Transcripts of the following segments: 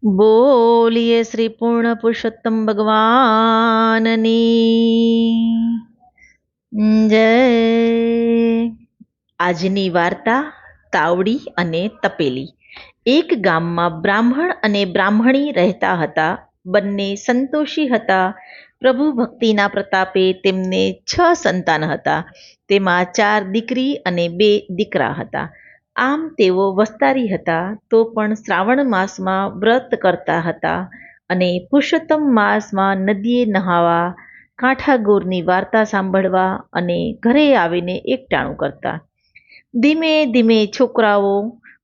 બોલીએ શ્રી પૂર્ણ પુરુષોત્તમ ભગવાનની જય. આજની વાર્તા તાવડી અને તપેલી. એક ગામમાં બ્રાહ્મણ અને બ્રાહ્મણી રહેતા હતા. બંને સંતોષી હતા. પ્રભુ ભક્તિના પ્રતાપે તેમને 6 સંતાન હતા. તેમાં 4 દીકરી અને 2 દીકરા હતા. આમ તેઓ વસ્તારી હતા, તો પણ શ્રાવણ માસમાં વ્રત કરતા હતા અને પુરુષોત્તમ માસમાં નદીએ નહાવા, કાંઠાગોરની વાર્તા સાંભળવા અને ઘરે આવીને એકટાણું કરતા. ધીમે ધીમે છોકરાઓ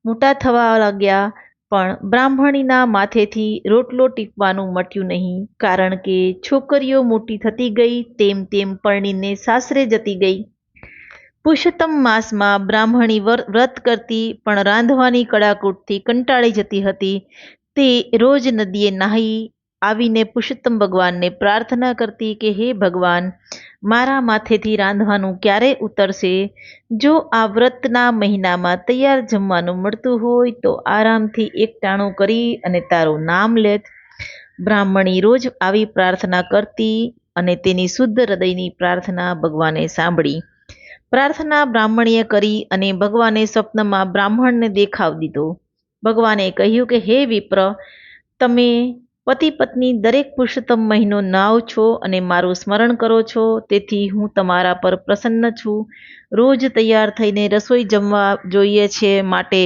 મોટા થવા લાગ્યા, પણ બ્રાહ્મણીના માથેથી રોટલો ટીપવાનું મટ્યું નહીં, કારણ કે છોકરીઓ મોટી થતી ગઈ તેમ તેમ પરણીને સાસરે જતી ગઈ. પુરુષોત્તમ માસમાં બ્રાહ્મણી વ્રત કરતી, પણ રાંધવાની કડાકૂટથી કંટાળી જતી હતી. તે રોજ નદીએ નાહી આવીને પુરુષોત્તમ ભગવાનને પ્રાર્થના કરતી કે હે ભગવાન, મારા માથેથી રાંધવાનું ક્યારે ઉતરશે? જો આ વ્રતના મહિનામાં તૈયાર જમવાનું મળતું હોય તો આરામથી એકટાણું કરી અને તારું નામ લેત. બ્રાહ્મણી રોજ આવી પ્રાર્થના કરતી અને તેની શુદ્ધ હૃદયની પ્રાર્થના ભગવાને સાંભળી. પ્રાર્થના બ્રાહ્મણીએ કરી અને ભગવાને સ્વપ્નમાં બ્રાહ્મણને દેખાવ દીધો. ભગવાને કહ્યું કે હે વિપ્ર, તમે પતિ પત્ની દરેક પુરુષોત્તમ મહિનો નાવ છો અને મારું સ્મરણ કરો છો, તેથી હું તમારા પર પ્રસન્ન છું. રોજ તૈયાર થઈને રસોઈ જમવા જોઈએ છે, માટે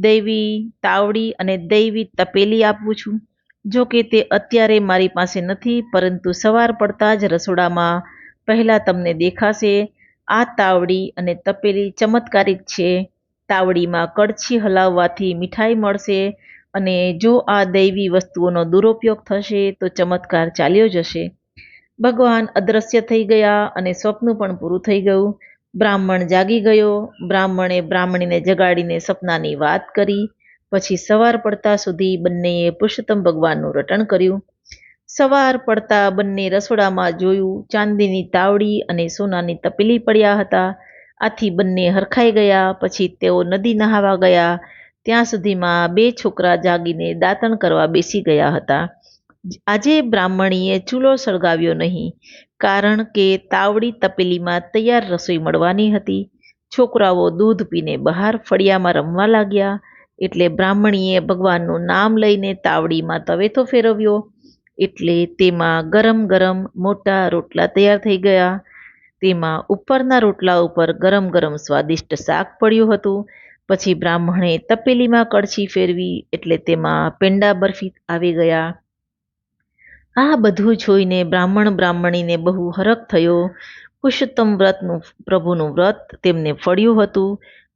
દૈવી તાવડી અને દૈવી તપેલી આપું છું. જો કે તે અત્યારે મારી પાસે નથી, પરંતુ સવાર પડતા જ રસોડામાં પહેલાં તમને દેખાશે. આ તાવડી અને તપેલી ચમત્કારિક છે. તાવડીમાં કળછી હલાવવાથી મીઠાઈ મળશે, અને જો આ દૈવી વસ્તુઓનો દુરુપયોગ થશે તો ચમત્કાર ચાલ્યો જશે. ભગવાન અદૃશ્ય થઈ ગયા અને સ્વપ્ન પણ પૂરું થઈ ગયું. બ્રાહ્મણ જાગી ગયો. બ્રાહ્મણે બ્રાહ્મણીને જગાડીને સપનાની વાત કરી. પછી સવાર પડતા સુધી બંનેએ પુરુષોત્તમ ભગવાનનું રટણ કર્યું. સવાર પડતા બંને રસોડામાં જોયું, ચાંદીની તાવડી અને સોનાની તપેલી પડ્યા હતા. આથી બંને હરખાઈ ગયા. પછી તેઓ નદી નહાવા ગયા. ત્યાં સુધીમાં 2 છોકરા જાગીને દાંતણ કરવા બેસી ગયા હતા. આજે બ્રાહ્મણીએ ચૂલો સળગાવ્યો નહીં, કારણ કે તાવડી તપેલીમાં તૈયાર રસોઈ મળવાની હતી. છોકરાઓ દૂધ પીને બહાર ફળિયામાં રમવા લાગ્યા. એટલે બ્રાહ્મણીએ ભગવાનનું નામ લઈને તાવડીમાં તવેથો ફેરવ્યો, એટલે તેમાં ગરમ ગરમ મોટા રોટલા તૈયાર થઈ ગયા. તેમાં ઉપરના રોટલા ઉપર ગરમ ગરમ સ્વાદિષ્ટ શાક પડ્યું હતું. પછી બ્રાહ્મણે તપેલીમાં કળછી ફેરવી, એટલે તેમાં પેંડા બરફી આવી ગયા. આ બધું જોઈને બ્રાહ્મણીને બહુ હરખ થયો. પુરુષોત્તમ વ્રતનું પ્રભુનું વ્રત તેમને ફળ્યું હતું.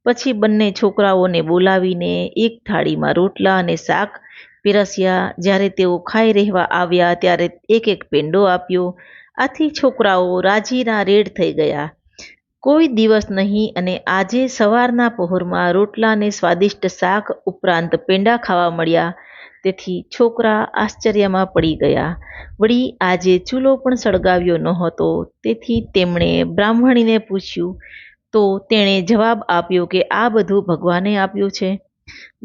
પછી બંને છોકરાઓને બોલાવીને એક થાળીમાં રોટલા અને શાક પીરસ્યા. જ્યારે તેઓ ખાઈ રહેવા આવ્યા ત્યારે એક એક પેંડો આપ્યો. આથી છોકરાઓ રાજીના રેડ થઈ ગયા. કોઈ દિવસ નહીં, અને આજે સવારના પહોરમાં રોટલા અને સ્વાદિષ્ટ શાક ઉપરાંત પેંડા ખાવા મળ્યા. તેથી છોકરા આશ્ચર્યમાં પડી ગયા. વળી આજે ચૂલો પણ સળગાવ્યો નહોતો. તેથી તેમણે બ્રાહ્મણીને પૂછ્યું, તો તેણે જવાબ આપ્યો કે આ બધું ભગવાને આપ્યું છે.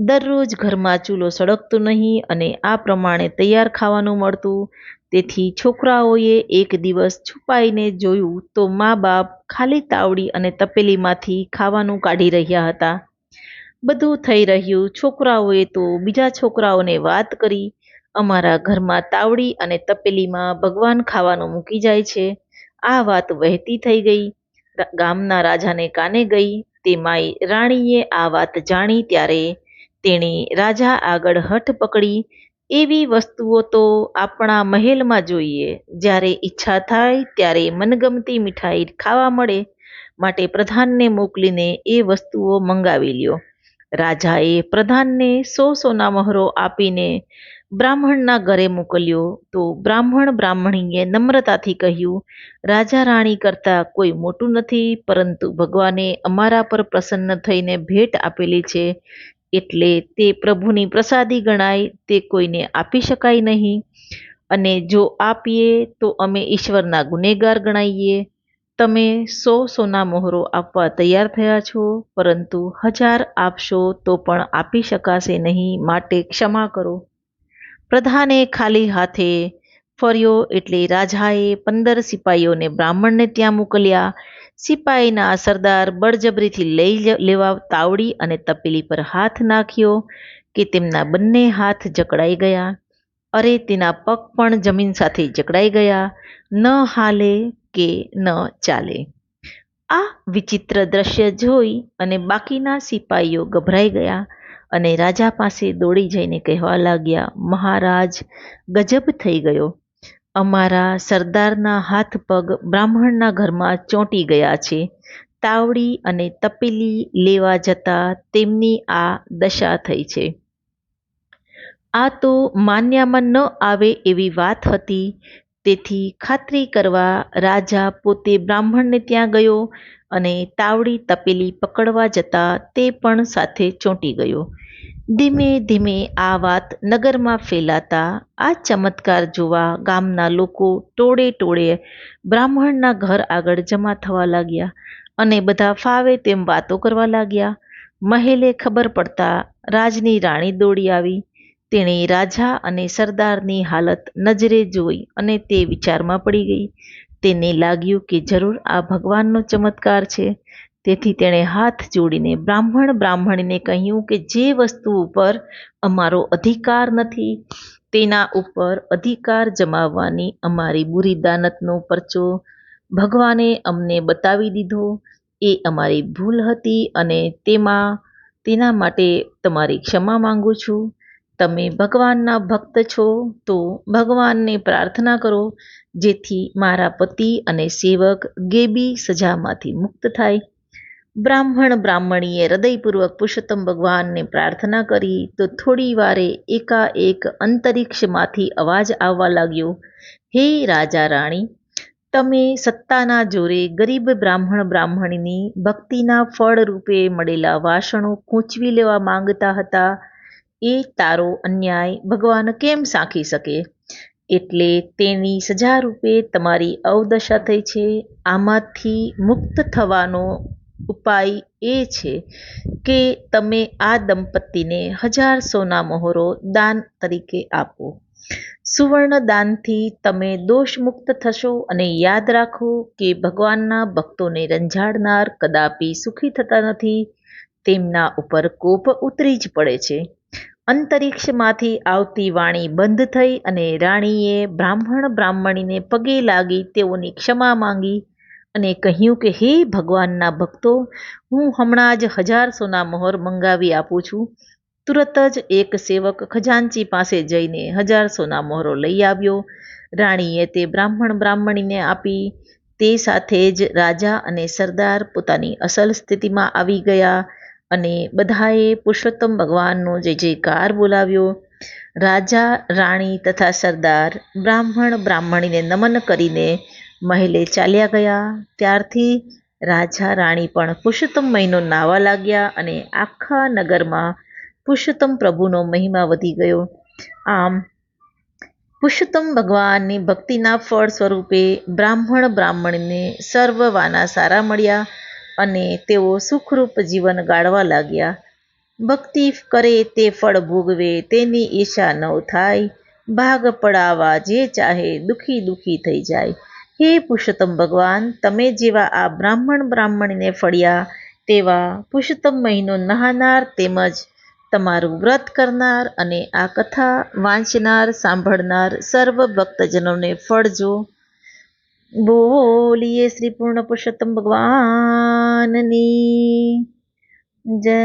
દરરોજ ઘરમાં ચૂલો સળગતો નહીં અને આ પ્રમાણે તૈયાર ખાવાનું મળતું. તેથી છોકરાઓએ એક દિવસ છુપાઈને જોયું તો મા બાપ ખાલી તાવડી અને તપેલીમાંથી ખાવાનું કાઢી રહ્યા હતા. બધું થઈ રહ્યું. છોકરાઓએ તો બીજા છોકરાઓને વાત કરી, અમારા ઘરમાં તાવડી અને તપેલીમાં ભગવાન ખાવાનું મૂકી જાય છે. આ વાત વહેતી થઈ ગઈ. ગામના રાજાને કાને ગઈ. તેમાંય રાણીએ આ વાત જાણી ત્યારે તેણે રાજા આગળ હઠ પકડી, એવી વસ્તુઓ તો આપણા મહેલમાં જોઈએ. જ્યારે ઈચ્છા થાય ત્યારે મનગમતી મીઠાઈ ખાવા મળે, માટે પ્રધાનને મોકલીને એ વસ્તુઓ મંગાવી લ્યો. રાજાએ પ્રધાનને 100 સોના મહોરો આપીને બ્રાહ્મણના ઘરે મોકલ્યો. તો બ્રાહ્મણીએ નમ્રતાથી કહ્યું, રાજા રાણી કરતાં કોઈ મોટું નથી, પરંતુ ભગવાને અમારા પર પ્રસન્ન થઈને ભેટ આપેલી છે, એટલે તે પ્રભુની પ્રસાદી ગણાય. તે કોઈને આપી શકાય નહીં, અને જો આપીએ તો અમે ઈશ્વરના ગુનેગાર ગણાઈએ. તમે 100 સોના મહોરો આપવા તૈયાર થયા છો, પરંતુ 1000 આપશો તો પણ આપી શકાશે નહીં, માટે ક્ષમા કરો. પ્રધાને ખાલી હાથે ફર્યો એટલે રાજાએ 15 સિપાહીઓને બ્રાહ્મણને ત્યાં મોકલ્યા. સિપાહીના સરદાર બળજબરીથી લેવા તાવડી અને તપેલી પર હાથ નાખ્યો કે તેમના બંને હાથ જકડાઈ ગયા. અરે તેના પગ પણ જમીન સાથે જકડાઈ ગયા, ન હાલે કે ન ચાલે. આ વિચિત્ર દ્રશ્ય જોઈ અને બાકીના સિપાહીઓ ગભરાઈ ગયા અને રાજા પાસે દોડી જઈને કહેવા લાગ્યા, મહારાજ, ગજબ થઈ ગયો. અમારા સરદારના હાથ પગ બ્રાહ્મણના ઘરમાં ચોંટી ગયા છે. તાવડી અને તપેલી લેવા જતા તેમની આ દશા થઈ છે. આ તો માન્યામાં ન આવે એવી વાત હતી. તેથી ખાતરી કરવા રાજા પોતે બ્રાહ્મણને ત્યાં ગયો અને તાવડી તપેલી પકડવા જતા તે પણ સાથે ચોંટી ગયો. ધીમે ધીમે આ વાત નગરમાં ફેલાતા આ ચમત્કાર જોવા ગામના લોકો ટોળે ટોળે બ્રાહ્મણના ઘર આગળ જમા થવા લાગ્યા અને બધા ફાવે તેમ વાતો કરવા લાગ્યા. મહેલે ખબર પડતા રાજની રાણી દોડી આવી. તેણે રાજા અને સરદારની હાલત નજરે જોઈ અને તે વિચારમાં પડી ગઈ. તેને લાગ્યું કે જરૂર આ ભગવાનનો ચમત્કાર છે. તેથી તેણે હાથ જોડીને બ્રાહ્મણીને કહ્યું કે જે વસ્તુ ઉપર અમારો અધિકાર નથી તેના ઉપર અધિકાર જમાવવાની અમારી બુરી દાનતનો પરચો ભગવાને અમને બતાવી દીધો. એ અમારી ભૂલ હતી અને તેના માટે તમારી ક્ષમા માંગુ છું. તમે ભગવાનના ભક્ત છો તો ભગવાનને પ્રાર્થના કરો જેથી મારા પતિ અને સેવક ગેબી સજામાંથી મુક્ત થાય. બ્રાહ્મણીએ હૃદયપૂર્વક પુરુષોત્તમ ભગવાનને પ્રાર્થના કરી તો થોડી વારે એકાએક અંતરિક્ષમાંથી અવાજ આવવા લાગ્યો, હે રાજા રાણી, તમે સત્તાના જોરે ગરીબ બ્રાહ્મણીની ભક્તિના ફળ રૂપે મળેલા વાસણો ખૂંચવી લેવા માંગતા હતા. એ તારો અન્યાય ભગવાન કેમ સાંખી શકે? એટલે તેની સજા રૂપે તમારી અવદશા થઈ છે. આમાંથી મુક્ત થવાનો ઉપાય એ છે કે તમે આ દંપતીને 1000 સોના મહોરો દાન તરીકે આપો. સુવર્ણ દાનથી તમે દોષમુક્ત થશો અને યાદ રાખો કે ભગવાનના ભક્તોને રંજાડનાર કદાપી સુખી થતા નથી. તેમના ઉપર કોપ ઉતરી જ પડે છે. અંતરિક્ષમાંથી આવતી વાણી બંધ થઈ અને રાણીએ બ્રાહ્મણીને પગે લાગી તેઓની ક્ષમા માંગી અને કહ્યું કે હે ભગવાનના ભક્તો, હું હમણાં જ 1000 સોના મહોર મંગાવી આપું છું. તુરત જ એક સેવક ખજાનચી પાસે જઈને 1000 સોના મહોરો લઈ આવ્યો. રાણીએ તે બ્રાહ્મણીને આપી. તે સાથે જ રાજા અને સરદાર પોતાની અસલ સ્થિતિમાં આવી ગયા અને બધાએ પુરુષોત્તમ ભગવાનનો જય જયકાર બોલાવ્યો. રાજા, રાણી તથા સરદાર બ્રાહ્મણીને નમન કરીને મહેલે ચાલ્યા ગયા. ત્યારથી રાજા રાણી પણ પુરુષોત્તમ મહિનો નાહવા લાગ્યા અને આખા નગરમાં પુરુષોત્તમ પ્રભુનો મહિમા વધી ગયો. આમ પુરુષોત્તમ ભગવાનની ભક્તિના ફળ સ્વરૂપે બ્રાહ્મણીને સર્વ વાના સારા મળ્યા અને તેઓ સુખરૂપ જીવન ગાળવા લાગ્યા. ભક્તિ કરે તે ફળ ભોગવે તેની ઈચ્છા ન થાય. ભાગ પડાવવા જે ચાહે દુઃખી થઈ જાય. હે પુરુષોત્તમ ભગવાન, તમે જેવા આ બ્રાહ્મણીને ફળ્યા તેવા પુરુષોત્તમ મહિનો નહાનાર તેમજ તમારું વ્રત કરનાર અને આ કથા વાંચનાર સાંભળનાર સર્વ ભક્તજનોને ફળજો. બોલીએ શ્રી પૂર્ણ પુરુષોત્તમ ભગવાનની જય.